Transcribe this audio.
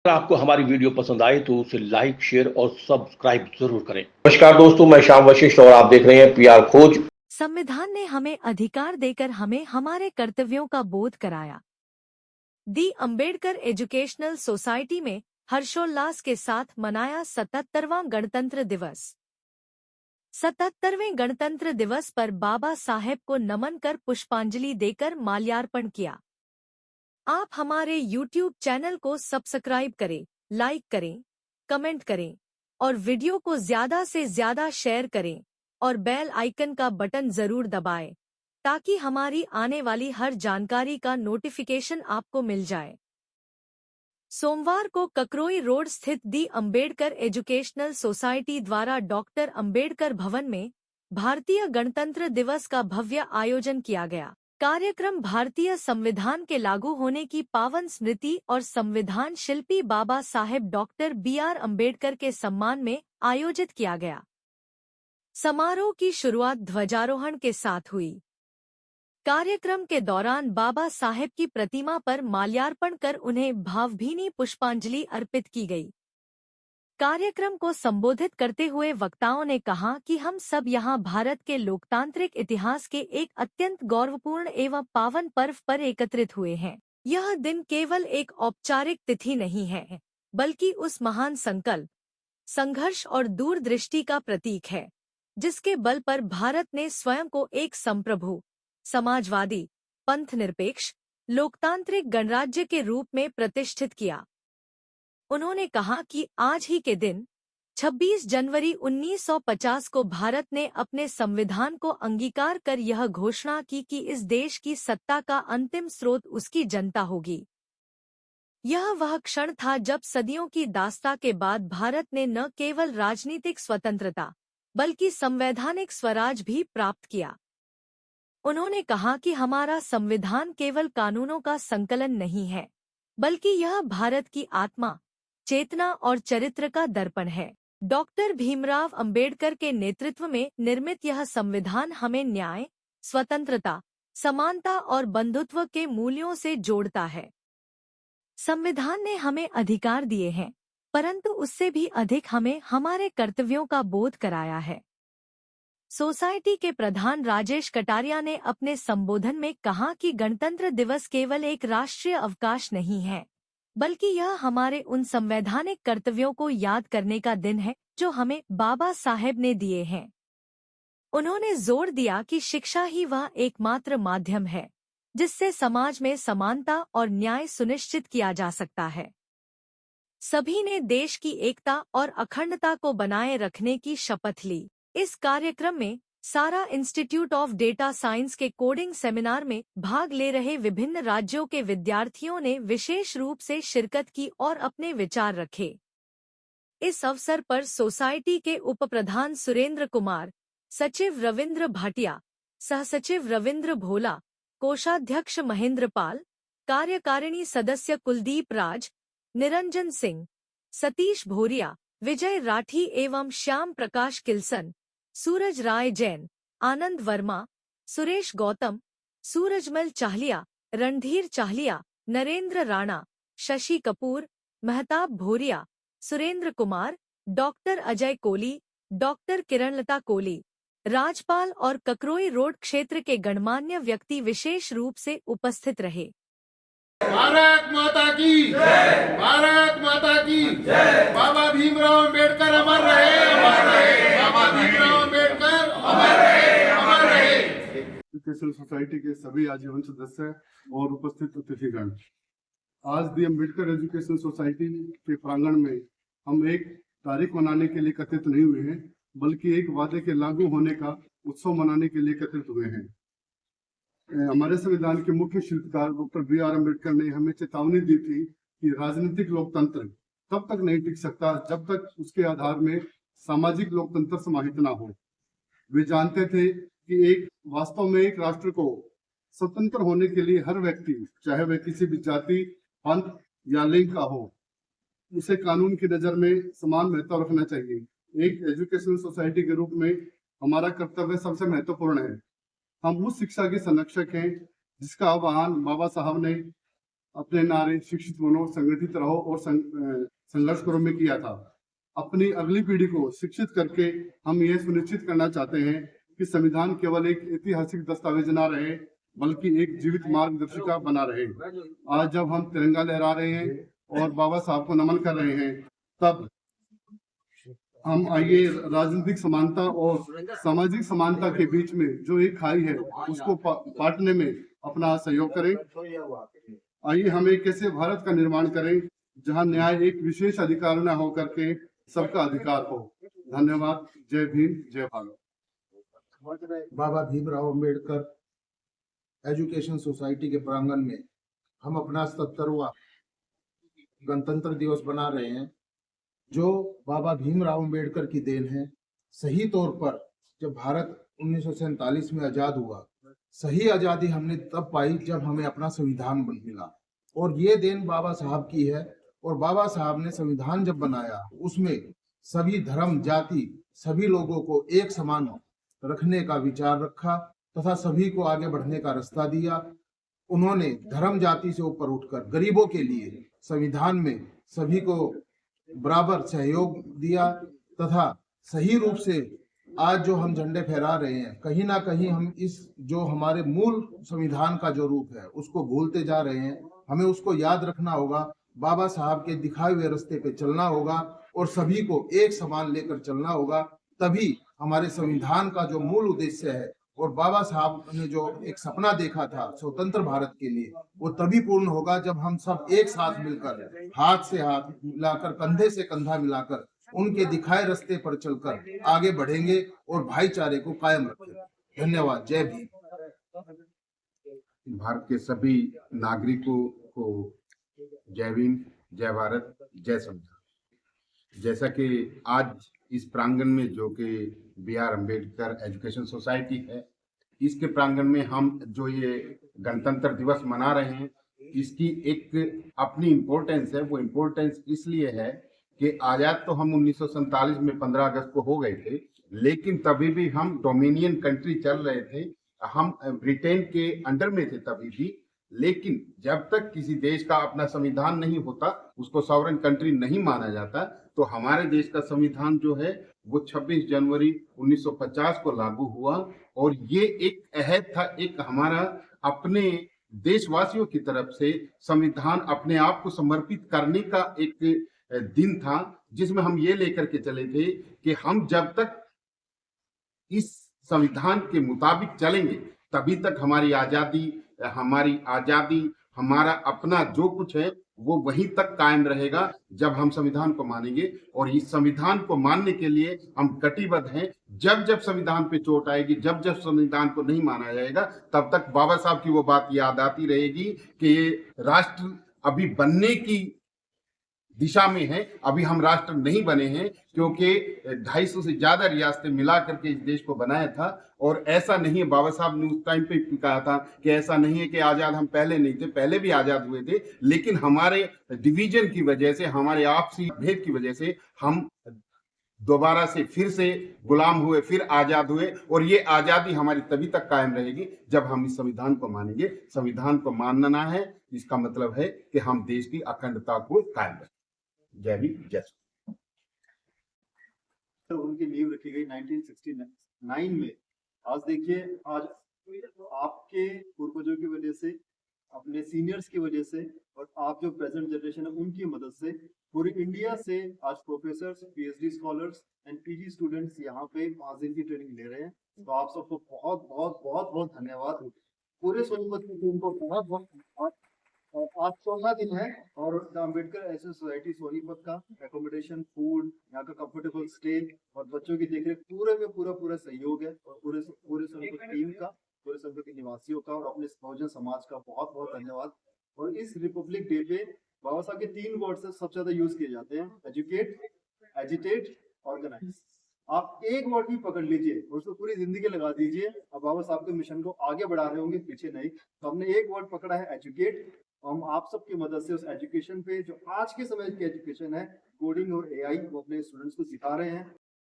अगर आपको हमारी वीडियो पसंद आए तो उसे लाइक, शेयर और सब्सक्राइब जरूर करें। नमस्कार दोस्तों, मैं श्याम वशिष्ठ और आप देख रहे हैं पीआर खोज। संविधान ने हमें अधिकार देकर हमें हमारे कर्तव्यों का बोध कराया। दी अंबेडकर एजुकेशनल सोसाइटी में हर्षोल्लास के साथ मनाया 77वां गणतंत्र दिवस। 77वें गणतंत्र दिवस पर बाबा साहेब को नमन कर पुष्पांजलि देकर माल्यार्पण किया। आप हमारे YouTube चैनल को सब्सक्राइब करें, लाइक करें, कमेंट करें और वीडियो को ज्यादा से ज्यादा शेयर करें और बेल आइकन का बटन जरूर दबाएं ताकि हमारी आने वाली हर जानकारी का नोटिफिकेशन आपको मिल जाए। सोमवार को ककरोई रोड स्थित दी अंबेडकर एजुकेशनल सोसाइटी द्वारा डॉक्टर अंबेडकर भवन में भारतीय गणतंत्र दिवस का भव्य आयोजन किया गया। कार्यक्रम भारतीय संविधान के लागू होने की पावन स्मृति और संविधान शिल्पी बाबा साहेब डॉक्टर BR अंबेडकर के सम्मान में आयोजित किया गया। समारोह की शुरुआत ध्वजारोहण के साथ हुई। कार्यक्रम के दौरान बाबा साहेब की प्रतिमा पर माल्यार्पण कर उन्हें भावभीनी पुष्पांजलि अर्पित की गई। कार्यक्रम को संबोधित करते हुए वक्ताओं ने कहा कि हम सब यहाँ भारत के लोकतांत्रिक इतिहास के एक अत्यंत गौरवपूर्ण एवं पावन पर्व पर एकत्रित हुए हैं। यह दिन केवल एक औपचारिक तिथि नहीं है, बल्कि उस महान संकल्प, संघर्ष और दूरदृष्टि का प्रतीक है, जिसके बल पर भारत ने स्वयं को एक संप्रभु, समाजवादी, पंथनिरपेक्ष, लोकतांत्रिक गणराज्य के रूप में प्रतिष्ठित किया। उन्होंने कहा कि आज ही के दिन 26 जनवरी 1950 को भारत ने अपने संविधान को अंगीकार कर यह घोषणा की कि इस देश की सत्ता का अंतिम स्रोत उसकी जनता होगी। यह वह क्षण था जब सदियों की दास्ता के बाद भारत ने न केवल राजनीतिक स्वतंत्रता बल्कि संवैधानिक स्वराज भी प्राप्त किया। उन्होंने कहा कि हमारा संविधान केवल कानूनों का संकलन नहीं है, बल्कि यह भारत की आत्मा, चेतना और चरित्र का दर्पण है। डॉक्टर भीमराव अंबेडकर के नेतृत्व में निर्मित यह संविधान हमें न्याय, स्वतंत्रता, समानता और बंधुत्व के मूल्यों से जोड़ता है। संविधान ने हमें अधिकार दिए हैं, परंतु उससे भी अधिक हमें हमारे कर्तव्यों का बोध कराया है। सोसाइटी के प्रधान राजेश कटारिया ने अपने संबोधन में कहा कि गणतंत्र दिवस केवल एक राष्ट्रीय अवकाश नहीं है, बल्कि यह हमारे उन संवैधानिक कर्तव्यों को याद करने का दिन है जो हमें बाबा साहेब ने दिए हैं। उन्होंने जोर दिया कि शिक्षा ही वह एकमात्र माध्यम है जिससे समाज में समानता और न्याय सुनिश्चित किया जा सकता है। सभी ने देश की एकता और अखंडता को बनाए रखने की शपथ ली। इस कार्यक्रम में सारा इंस्टीट्यूट ऑफ डेटा साइंस के कोडिंग सेमिनार में भाग ले रहे विभिन्न राज्यों के विद्यार्थियों ने विशेष रूप से शिरकत की और अपने विचार रखे। इस अवसर पर सोसाइटी के उपप्रधान सुरेंद्र कुमार, सचिव रविंद्र भाटिया, सहसचिव रविंद्र भोला, कोषाध्यक्ष महेंद्र पाल, कार्यकारिणी सदस्य कुलदीप राज, निरंजन सिंह, सतीश भोरिया, विजय राठी एवं श्याम प्रकाश किल्सन, सूरज राय जैन, आनंद वर्मा, सुरेश गौतम, सूरजमल चाहलिया, रणधीर चाहलिया, नरेंद्र राणा, शशि कपूर, महताब भोरिया, सुरेंद्र कुमार, डॉक्टर अजय कोली, डॉक्टर किरणलता कोली, राजपाल और ककरोई रोड क्षेत्र के गणमान्य व्यक्ति विशेष रूप से उपस्थित रहे। भारत माता की जय, भारत माता की जय। बाबा भीमराव अंबेडकर अमर रहे, अमर रहे। बाबा भीमराव अंबेडकर अमर रहे, अमर रहे। एजुकेशनल सोसाइटी के सभी आजीवन सदस्य और उपस्थित अतिथिगण, आज दी अंबेडकर एजुकेशनल सोसाइटी के प्रांगण में हम एक तारीख मनाने के लिए एकत्रित नहीं हुए हैं, बल्कि एक वादे के लागू होने का उत्सव मनाने के लिए एकत्रित हुए हैं। हमारे संविधान के मुख्य शिल्पकार डॉक्टर BR अंबेडकर ने हमें चेतावनी दी थी कि राजनीतिक लोकतंत्र तब तक नहीं टिक सकता जब तक उसके आधार में सामाजिक लोकतंत्र समाहित ना हो। वे जानते थे कि एक वास्तव में एक राष्ट्र को स्वतंत्र होने के लिए हर व्यक्ति, चाहे वह किसी भी जाति, पंथ या लिंग का हो, उसे कानून की नजर में समान महत्व रखना चाहिए। एक एजुकेशनल सोसाइटी के रूप में हमारा कर्तव्य सबसे महत्वपूर्ण है। हम उस शिक्षा के संरक्षक हैं जिसका आह्वान बाबा साहब ने अपने नारे शिक्षित बनो, संगठित रहो और संघर्ष करो में किया था। अपनी अगली पीढ़ी को शिक्षित करके हम यह सुनिश्चित करना चाहते हैं कि संविधान केवल एक ऐतिहासिक दस्तावेज ना रहे, बल्कि एक जीवित मार्गदर्शिका बना रहे। आज जब हम तिरंगा लहरा रहे हैं और बाबा साहब को नमन कर रहे हैं, तब हम आइए राजनीतिक समानता और सामाजिक समानता के बीच में जो एक खाई है उसको पाटने में अपना सहयोग करें। आइए हम एक ऐसे भारत का निर्माण करें जहां न्याय एक विशेष अधिकार न हो करके सबका अधिकार हो। धन्यवाद। जय भीम, जय भारत। बाबा भीमराव अंबेडकर एजुकेशन सोसाइटी के प्रांगण में हम अपना 77वां गणतंत्र दिवस मना रहे हैं, जो बाबा भीमराव अंबेडकर की देन है। सही तौर पर जब भारत 1947 में आजाद हुआ, सही आजादी हमने तब पाई जब हमें अपना संविधान मिला, और ये देन बाबा साहब की है। और बाबा साहब ने संविधान जब बनाया, उसमें सभी धर्म जाति सभी लोगों को एक समान रखने का विचार रखा तथा सभी को आगे बढ़ने का रास्ता दिया। उन्होंने धर्म जाति से ऊपर उठकर गरीबों के लिए संविधान में सभी को बराबर सहयोग दिया तथा सही रूप से आज जो हम झंडे फहरा रहे हैं, कहीं ना कहीं हम इस जो हमारे मूल संविधान का जो रूप है उसको भूलते जा रहे हैं। हमें उसको याद रखना होगा, बाबा साहब के दिखाए हुए रास्ते पे चलना होगा और सभी को एक समान लेकर चलना होगा। तभी हमारे संविधान का जो मूल उद्देश्य है और बाबा साहब ने जो एक सपना देखा था स्वतंत्र भारत के लिए, वो तभी पूर्ण होगा जब हम सब एक साथ मिलकर, हाथ से हाथ मिलाकर, कंधे से कंधा मिलाकर उनके दिखाए रास्ते पर चलकर आगे बढ़ेंगे और भाईचारे को कायम रखेंगे। धन्यवाद। जय भीम। भारत के सभी नागरिकों को जय भीम, जय भारत, जय संविधान। जैसा कि आज इस प्रांगण में जो कि BR अम्बेडकर एजुकेशन सोसाइटी है, इसके प्रांगण में हम जो ये गणतंत्र दिवस मना रहे हैं, इसकी एक अपनी इम्पोर्टेंस है। वो इम्पोर्टेंस इसलिए है कि आजाद तो हम 1947 में 15 अगस्त को हो गए थे, लेकिन तभी भी हम डोमिनियन कंट्री चल रहे थे, हम ब्रिटेन के अंडर में थे तभी भी। लेकिन जब तक किसी देश का अपना संविधान नहीं होता, उसको सॉवरेन कंट्री नहीं माना जाता। तो हमारे देश का संविधान जो है वो 26 जनवरी 1950 को लागू हुआ, और ये एक अहद था, एक हमारा अपने देशवासियों की तरफ से संविधान अपने आप को समर्पित करने का एक दिन था, जिसमें हम ये लेकर के चले थे कि हम जब तक इस संविधान के मुताबिक चलेंगे तभी तक हमारी आजादी हमारा अपना जो कुछ है वो वहीं तक कायम रहेगा जब हम संविधान को मानेंगे। और इस संविधान को मानने के लिए हम कटिबद्ध हैं। जब जब संविधान पे चोट आएगी, जब जब संविधान को नहीं माना जाएगा, तब तक बाबा साहब की वो बात याद आती रहेगी कि ये राष्ट्र अभी बनने की दिशा में है, अभी हम राष्ट्र नहीं बने हैं, क्योंकि 250 से ज्यादा रियासतें मिला करके इस देश को बनाया था। और ऐसा नहीं है, बाबा साहब ने उस टाइम पे कहा था कि ऐसा नहीं है कि आजाद हम पहले नहीं थे, पहले भी आजाद हुए थे, लेकिन हमारे डिवीजन की वजह से, हमारे आपसी भेद की वजह से हम दोबारा से फिर से गुलाम हुए, फिर आजाद हुए। और ये आजादी हमारी तभी तक कायम रहेगी जब हम इस संविधान को मानेंगे। संविधान को मानना है, इसका मतलब है कि हम देश की अखंडता को कायम रखें। जय भीम, जय। तो उनकी नींव रखी गई 1969 में। आज देखिए, आज आपके पूर्वजों की वजह से, अपने सीनियर्स की वजह से, और आप जो प्रेजेंट जनरेशन है उनकी मदद से पूरी इंडिया से आज professors, PhD scholars and PG students यहाँ पे 5 दिन की ट्रेनिंग ले रहे हैं। तो आप सबको बहुत बहुत बहुत बहुत धन्यवाद। पूरे सोनीपत की टीम को बहुत बहुत धन्यवाद। और आज 14 दिन है और the Ambedkar education society Sonipat का एकोमोडेशन, फूड, यहाँ का कंफर्टेबल स्टे और बच्चों की देखरेख पूरे में पूरा सहयोग है। और पूरे सोनीपत टीम का, पूरे सोनीपत के निवासियों का और अपने बहुजन समाज का बहुत बहुत धन्यवाद। और इस रिपब्लिक डे पे बाबा साहब के 3 वर्ड से सबसे ज्यादा यूज किए जाते हैं: एजुकेट, एजिटेट, ऑर्गेनाइज। आप एक वर्ड भी पकड़ लीजिए और उसको पूरी जिंदगी लगा दीजिए। अब बाबा साहब के मिशन को आगे बढ़ा रहे होंगे, पीछे नहीं। तो हमने एक वर्ड पकड़ा है, एजुकेट। हम आप सबकी मदद से उस एजुकेशन पे, जो आज के समय की एजुकेशन है, कोडिंग और AI, वो अपने स्टूडेंट्स को सिखा रहे हैं।